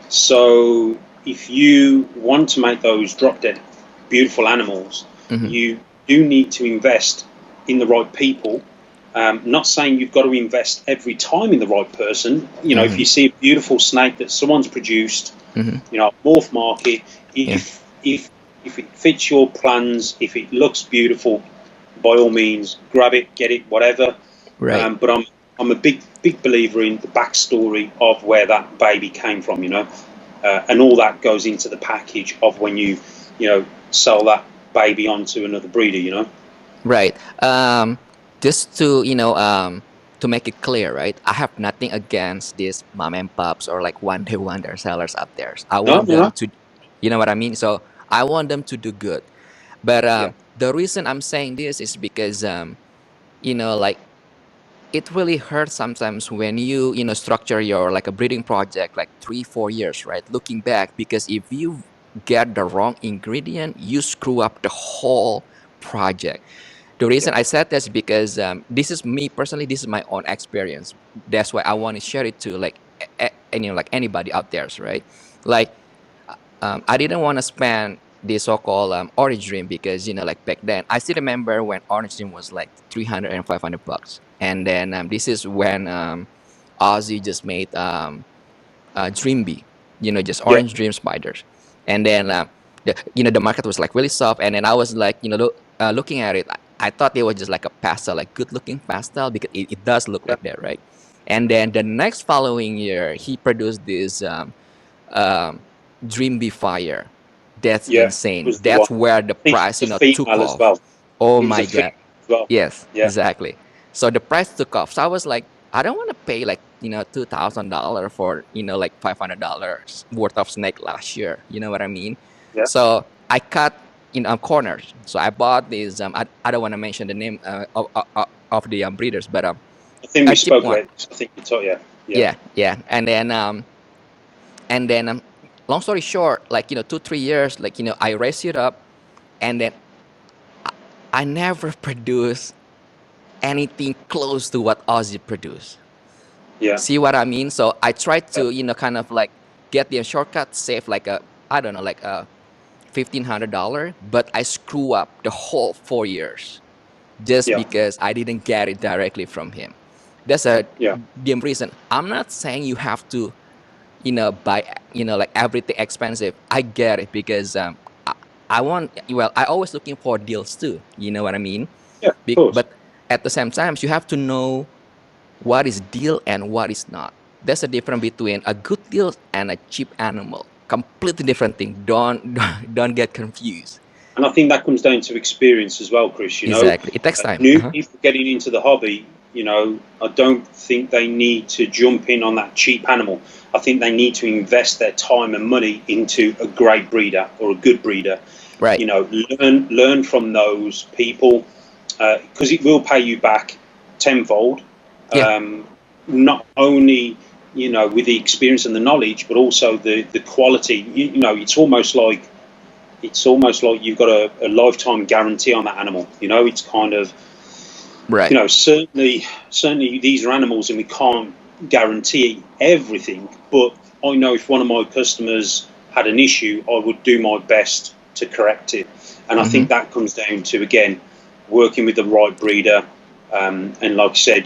So if you want to make those drop dead beautiful animals, Mm-hmm. you do need to invest in the right people. Not saying you've got to invest every time in the right person. If Mm-hmm. you see a beautiful snake that someone's produced, You know, morph market. Yeah. If it fits your plans, if it looks beautiful, by all means, grab it, get it, whatever. Right. But I'm a big believer in the backstory of where that baby came from. You know, and all that goes into the package of when you sell that baby on to another breeder. You know. Right. Just to make it clear, right? I have nothing against these mom and pops or like one day wonder sellers up there. I No, want no, them no. to, you know what I mean? So I want them to do good. But Yeah, the reason I'm saying this is because like it really hurts sometimes when you structure your like a breeding project like 3-4 years, right? Looking back, because if you get the wrong ingredient, you screw up the whole project. The reason yeah, I said this is because this is me personally. This is my own experience. That's why I want to share it to like like anybody out there, right? Like I didn't want to spend the so-called orange dream because like back then I still remember when orange dream was like 300 and 500 bucks, and then this is when Ozzy just made dream bee, just yeah, orange dream spiders, and then the market was like really soft, and then I was like looking at it, I thought it was just like a pastel, like good looking pastel, because it does look yeah, like that, right? And then the next following year he produced this um, Dream Be Fire. That's yeah. insane. Was the one. That's where the I think price, it was a took female as off. well. Oh It was a my female God. as well. Yes, Yeah, exactly. So the price took off. So I was like, I don't want to pay like, $2,000 for, like $500 worth of snake last year. You know what I mean? yeah. So I cut in corners. So I bought these, I don't want to mention the name of the breeders, but I think a we cheap spoke one. about this. I think you told, yeah, yeah, Yeah, yeah. And then long story short, like 2-3 years, like I raised it up, and then I never produced anything close to what Ozzy produced. yeah, See what I mean? So I tried yeah, to kind of like get the shortcut, save like a, I don't know, like a $1,500, but I screw up the whole 4 years just yeah, because I didn't get it directly from him. That's a yeah. dim reason. I'm not saying you have to buy like everything expensive. I get it, because I want, well, I always looking for deals too, you know what I mean? Yeah, of course. But at the same time you have to know what is deal and what is not. There's a difference between a good deal and a cheap animal, completely different thing. Don't get confused. And I think that comes down to experience as well, Chris. You know, Exactly, it takes time. new people getting into the hobby, I don't think they need to jump in on that cheap animal. I think they need to invest their time and money into a great breeder or a good breeder. Right. Learn from those people, because it will pay you back tenfold. Yeah. Not only with the experience and the knowledge, but also the quality. It's almost like you've got a lifetime guarantee on that animal. It's kind of, Right. certainly these are animals and we can't guarantee everything. But I know if one of my customers had an issue, I would do my best to correct it. And I think that comes down to, again, working with the right breeder. And like I said,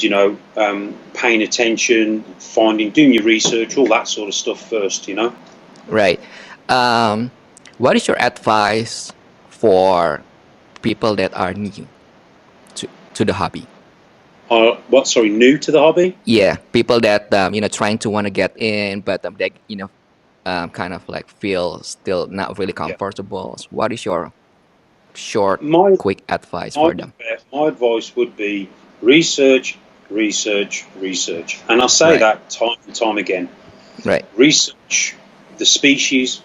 paying attention, doing your research, all that sort of stuff first, Right. What is your advice for people that are new to the hobby? Sorry, new to the hobby? Yeah, people that trying to want to get in, but they kind of like feel still not really Yeah. comfortable. So what is your short, My, quick advice my, for them? my advice would be research, research, research. And I say Right. that time and time again. Right. Research the species,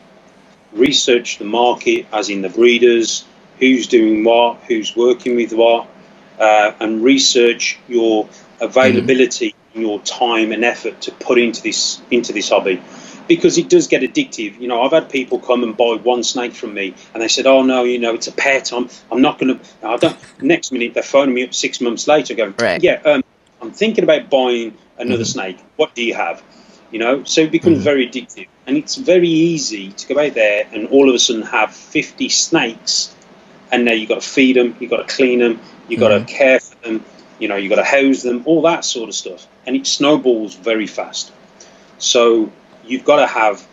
research the market, as in the breeders, who's doing what, who's working with what, and research your availability, your time and effort to put into this hobby, because it does get addictive. I've had people come and buy one snake from me, and they said, "Oh no, it's a pet. I'm not gonna. I don't." Next minute, they're phoning me up 6 months later, going, Right. "Yeah, I'm thinking about buying another snake. What do you have?" So it becomes very addictive, and it's very easy to go out there and all of a sudden have 50 snakes, and now you've got to feed them, you've got to clean them, you've got to care for them, you've got to house them, all that sort of stuff, and it snowballs very fast. So you've got to have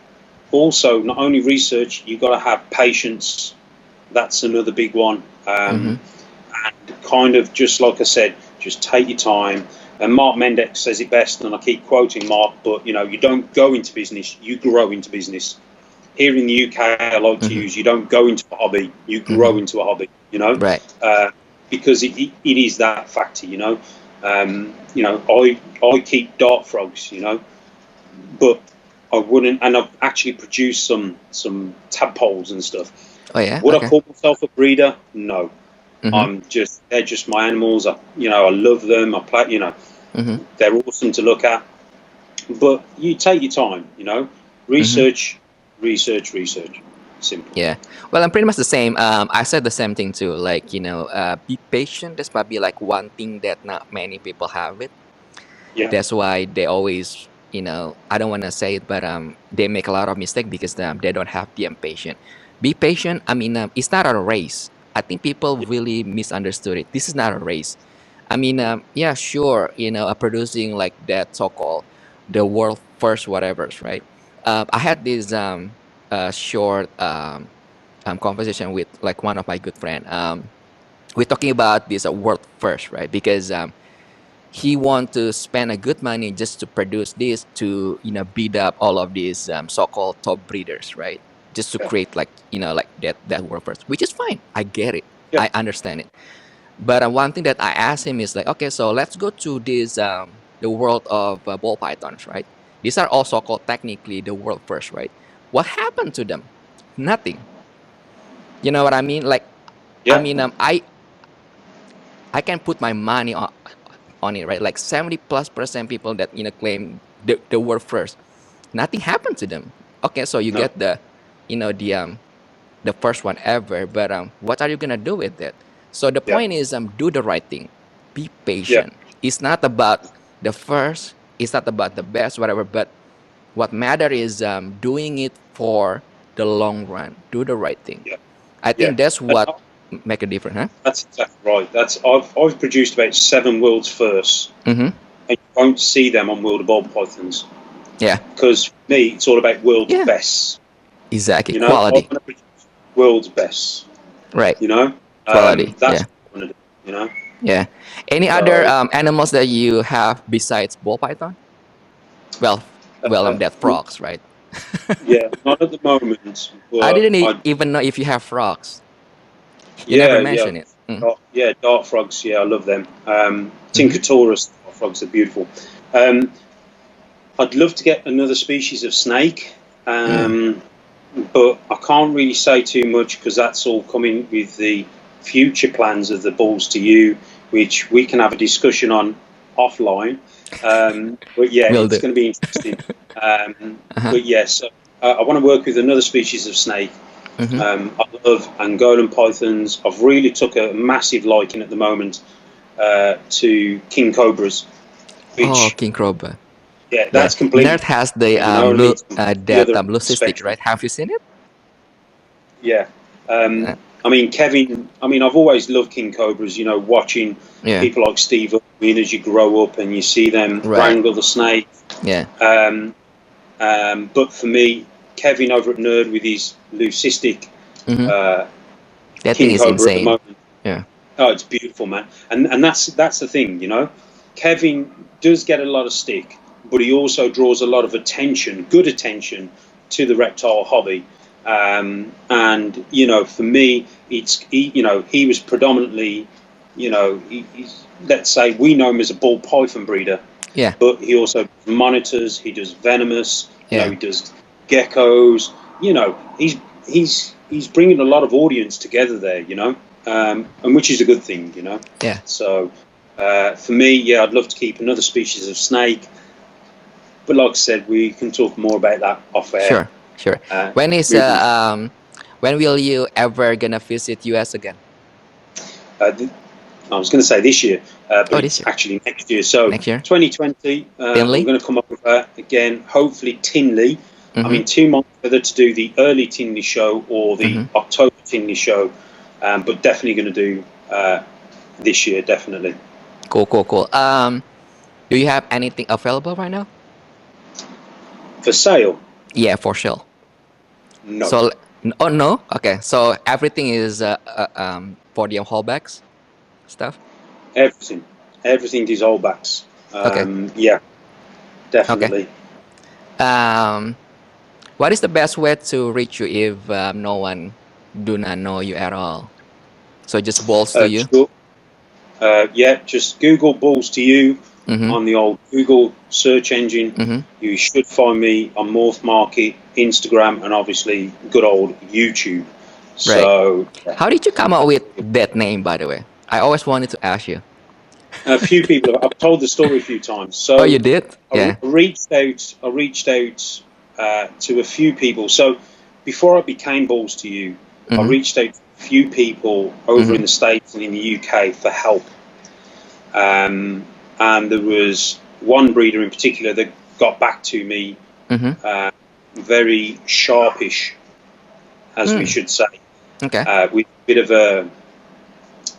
also not only research, you got to have patience. That's another big one. Mm-hmm. And kind of just like I said, just take your time. And Mark Mendex says it best, and I keep quoting Mark, but you don't go into business, you grow into business. Here in the UK, I like to use, you don't go into a hobby, you grow into a hobby, Right. Because it is that factor, I keep dart frogs, but I wouldn't, and I've actually produced some tadpoles and stuff. Oh yeah. Would Okay. I call myself a breeder? No. Mm-hmm. They're just my animals. I love them. I play, Mm-hmm. they're awesome to look at. But you take your time, research, research. Simple. Yeah. Well, I'm pretty much the same. I said the same thing too. Like, be patient. That's probably like one thing that not many people have it. Yeah. That's why they always, I don't want to say it, but they make a lot of mistake because they don't have the patience. Be patient. I mean, it's not a race. I think people really misunderstood it. This is not a race. I mean, yeah, sure, producing like that so-called the world first whatever's right. I had this short conversation with like one of my good friend. We're talking about this world first, right? Because he want to spend a good money just to produce this to beat up all of these so-called top breeders, right? Just to Yeah. create like like that world first, which is fine. I get it. Yeah. I understand it. But one thing that I asked him is like, okay, so let's go to this the world of ball pythons, right? These are also called technically the world first, right? What happened to them? Nothing. You know what I mean? Like, I Yeah. mean, I can put my money on it, right? Like 70+% people that claim the world first, nothing happened to them. Okay, so you No. get the first one ever, but what are you gonna do with it? So the Yeah. point is do the right thing, be Yeah. patient. It's not about the first, it's not about the best, whatever, but what matter is doing it for the long run. Do the right thing. Yeah. I Yeah. think that's And what make a difference, huh? that's exactly right. I've produced about 7 world's firsts, Mm-hmm. and you won't see them on World of Ball Pythons Yeah. because for me, it's all about world's Yeah. bests. Exactly. I want Quality. to produce world's best. Right. That's Quality. Yeah. what I want to do. Yeah. Any other So animals that you have besides ball python? Well, that uh, frogs, right? yeah, not at the moment, I but didn't even know if you have frogs. You never yeah, mentioned it. Mm. yeah, dart frogs. Yeah, I love them. Mm-hmm. Tinctosaurus dart frogs are beautiful. Um, I'd love to get another species of snake, Mm. but I can't really say too much because that's all coming with the future plans of the Balls2u, which we can have a discussion on offline. But yeah, Will it's do. going to be interesting. Uh-huh. But yes, I want to work with another species of snake. Mm-hmm. I love Angolan pythons. I've really took a massive liking at the moment to king cobras, Oh, which king cobra. yeah, Yeah. that's completely Nerd has the what I mean, the that other leucistic, spectrum. right? Have you seen it? Yeah. Uh, I mean, Kevin, I've always loved king cobras, watching yeah. people like Steve Irwin as you grow up and you see them Right. wrangle the snake. Yeah. But for me, Kevin over at Nerd with his leucistic Mm-hmm. uh, That thing king is cobra at the insane. moment. Yeah. Oh, it's beautiful, man. And that's the thing, Kevin does get a lot of stick, but he also draws a lot of attention, good attention, to the reptile hobby. And for me, he was predominantly, let's say we know him as a ball python breeder, Yeah. but he also monitors. He does venomous. Yeah. He does geckos. He's bringing a lot of audience together there. And which is a good thing. Yeah. So for me, yeah, I'd love to keep another species of snake. But like I said, we can talk more about that off air. Sure. Sure. When is moving when will you ever gonna visit US again? I was going to say this year, but This it's year. actually next year. So Next year. 2020, I'm Tinley? going to come up with again, hopefully Tinley. Mm-hmm. I mean, 2 months whether to do the early Tinley show or the October Tinley show, but definitely going to do this year, definitely. Cool. Do you have anything available right now? For sale? Yeah, for sure. No, So, oh no, okay. So everything is for the holdbacks stuff. everything, everything is all backs. Okay, Yeah, okay. definitely. What is the best way to reach you if no one do not know you at all? So just balls to you. Sure. Yeah, just Google Balls2u Mm-hmm. on the old Google search engine. Mm-hmm. You should find me on Morph Market, Instagram, and obviously good old YouTube. Right. So How did you come up with that name, by the way? I always wanted to ask you. a few people, I've told the story a few times. Oh, you So did? I Yeah. reached out. I reached out to a few people. So before I became Balls2u, I Mm-hmm. reached out to a few people over Mm-hmm. in the States and in the UK for help. And there was one breeder in particular that got back to me Mm-hmm. very sharpish, as we should say, Okay. with a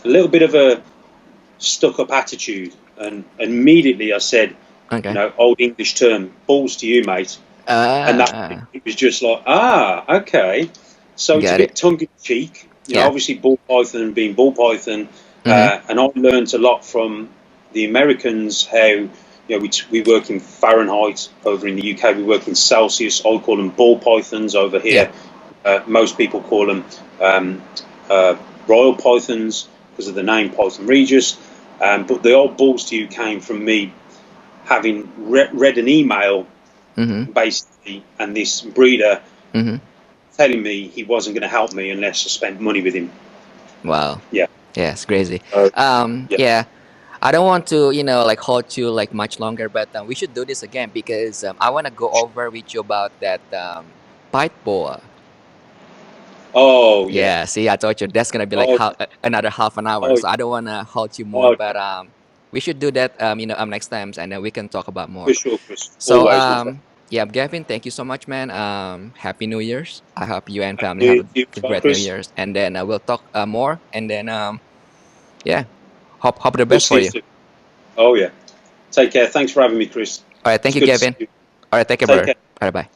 little bit of a stuck-up attitude. And immediately I said, Okay. old English term, balls to you, mate. And that it was just like, okay. So it's a Got it. bit tongue-in-cheek. Yeah. Obviously ball python being ball python, Mm-hmm. and I learned a lot from the Americans how we work in Fahrenheit over in the UK. We work in Celsius. I call them ball pythons over Yeah. here. Most people call them royal pythons because of the name Python Regis. But the old Balls2u came from me having read an email Mm-hmm. basically, and this breeder Mm-hmm. telling me he wasn't going to help me unless I spent money with him. Wow. Yeah. Yeah, it's crazy. Yeah. Yeah. I don't want to, like hold you like much longer, but we should do this again because I want to go over with you about that pipe boa. Oh yeah. Yeah, see, I told you that's gonna be like Oh, another half an hour, oh, so I don't wanna hold you more. oh, But we should do that, next times, and then we can talk about for more. sure, Chris. So, Always, my friend. yeah, Gavin, thank you so much, man. Happy New Year's. I hope you and family have You, a you as well, great New Chris. Year's, and then we'll talk more, and then yeah, hope the We'll best see for you you. soon. Oh yeah. Take care. Thanks for having me, Chris. All right, thank It's you, good to see Gavin. you. All right, take care, Take brother. care. All right, bye.